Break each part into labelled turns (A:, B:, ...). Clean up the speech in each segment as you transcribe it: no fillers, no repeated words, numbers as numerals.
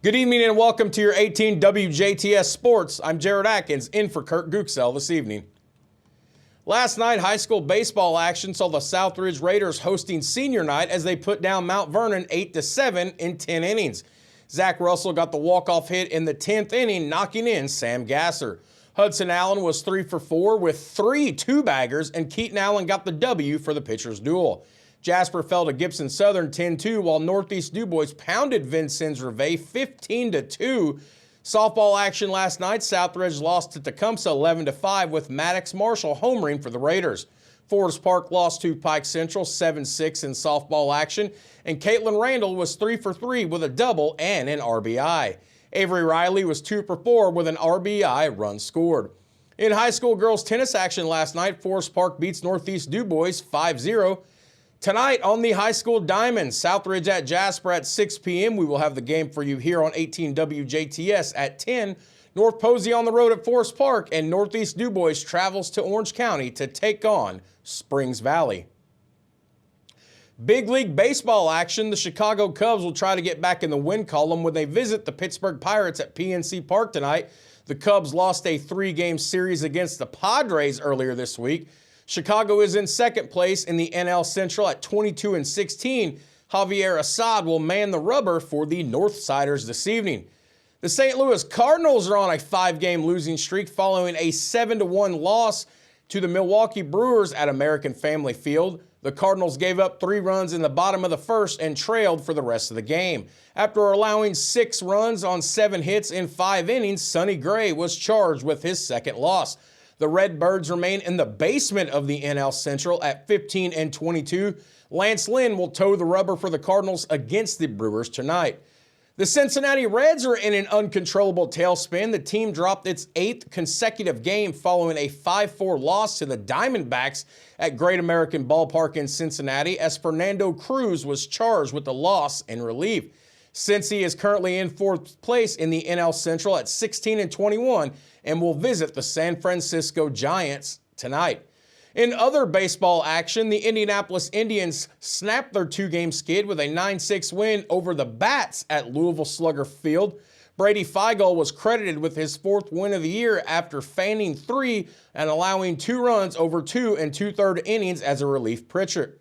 A: Good evening and welcome to your 18 WJTS Sports. I'm Jared Atkins, in for Kurt Gooksell this evening. Last night, high school baseball action saw the Southridge Raiders hosting senior night as they put down Mount Vernon 8-7 in 10 innings. Zach Russell got the walk-off hit in the 10th inning, knocking in Sam Gasser. Hudson Allen was 3 for 4 with 3 two-baggers, and Keaton Allen got the W for the pitcher's duel. Jasper fell to Gibson Southern 10-2, while Northeast DuBois pounded Vincennes Reveille 15-2. Softball action last night, Southridge lost to Tecumseh 11-5 with Maddox Marshall homering for the Raiders. Forest Park lost to Pike Central 7-6 in softball action, and Caitlin Randall was 3 for 3 with a double and an RBI. Avery Riley was 2 for 4 with an RBI run scored. In high school girls tennis action last night, Forest Park beats Northeast DuBois 5-0. Tonight on the high school diamond, Southridge at Jasper at 6 p.m. We will have the game for you here on 18 WJTS at 10. North Posey on the road at Forest Park, and Northeast DuBois travels to Orange County to take on Springs Valley. Big League Baseball action. The Chicago Cubs will try to get back in the win column when they visit the Pittsburgh Pirates at PNC Park tonight. The Cubs lost a 3-game series against the Padres earlier this week. Chicago is in second place in the NL Central at 22-16. Javier Assad will man the rubber for the Northsiders this evening. The St. Louis Cardinals are on a 5-game losing streak following a 7-1 loss to the Milwaukee Brewers at American Family Field. The Cardinals gave up 3 runs in the bottom of the first and trailed for the rest of the game. After allowing 6 runs on 7 hits in 5 innings, Sonny Gray was charged with his second loss. The Redbirds remain in the basement of the NL Central at 15-22. Lance Lynn will toe the rubber for the Cardinals against the Brewers tonight. The Cincinnati Reds are in an uncontrollable tailspin. The team dropped its 8th consecutive game following a 5-4 loss to the Diamondbacks at Great American Ballpark in Cincinnati, as Fernando Cruz was charged with the loss in relief. Cincy is currently in 4th place in the NL Central at 16-21 and will visit the San Francisco Giants tonight. In other baseball action, the Indianapolis Indians snapped their 2-game skid with a 9-6 win over the Bats at Louisville Slugger Field. Brady Feigl was credited with his 4th win of the year after fanning 3 and allowing 2 runs over 2 2/3 innings as a relief pitcher.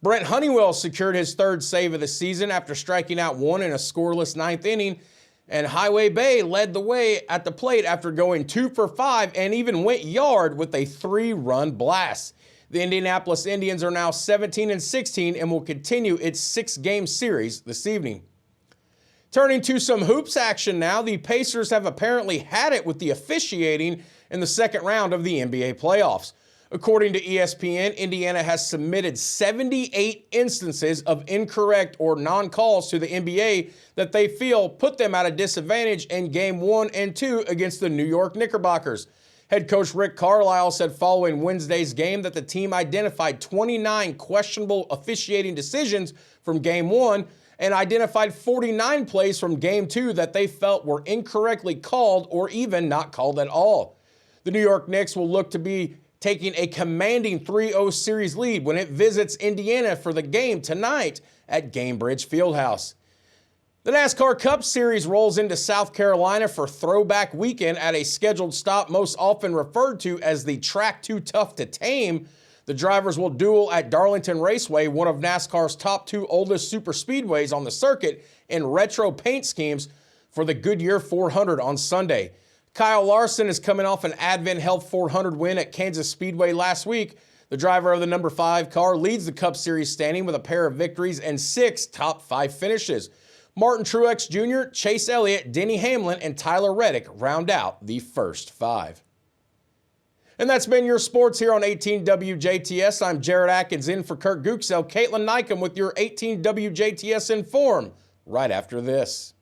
A: Brent Honeywell secured his 3rd save of the season after striking out 1 in a scoreless 9th inning, and Highway Bay led the way at the plate after going 2 for 5 and even went yard with a 3-run blast. The Indianapolis Indians are now 17-16 and will continue its 6-game series this evening. Turning to some hoops action now, the Pacers have apparently had it with the officiating in the second round of the NBA playoffs. According to ESPN, Indiana has submitted 78 instances of incorrect or non-calls to the NBA that they feel put them at a disadvantage in Game 1 and 2 against the New York Knickerbockers. Head coach Rick Carlisle said following Wednesday's game that the team identified 29 questionable officiating decisions from Game 1 and identified 49 plays from Game 2 that they felt were incorrectly called or even not called at all. The New York Knicks will look to be taking a commanding 3-0 series lead when it visits Indiana for the game tonight at Gamebridge Fieldhouse. The NASCAR Cup Series rolls into South Carolina for Throwback Weekend at a scheduled stop most often referred to as the Track Too Tough to Tame. The drivers will duel at Darlington Raceway, one of NASCAR's top 2 oldest superspeedways on the circuit, in retro paint schemes for the Goodyear 400 on Sunday. Kyle Larson is coming off an Advent Health 400 win at Kansas Speedway last week. The driver of the number 5 car leads the Cup Series standing with a pair of victories and 6 top 5 finishes. Martin Truex Jr., Chase Elliott, Denny Hamlin, and Tyler Reddick round out the first 5. And that's been your sports here on 18 WJTS. I'm Jared Atkins, in for Kurt Gooksell. Caitlin Nycom with your 18 WJTS Inform right after this.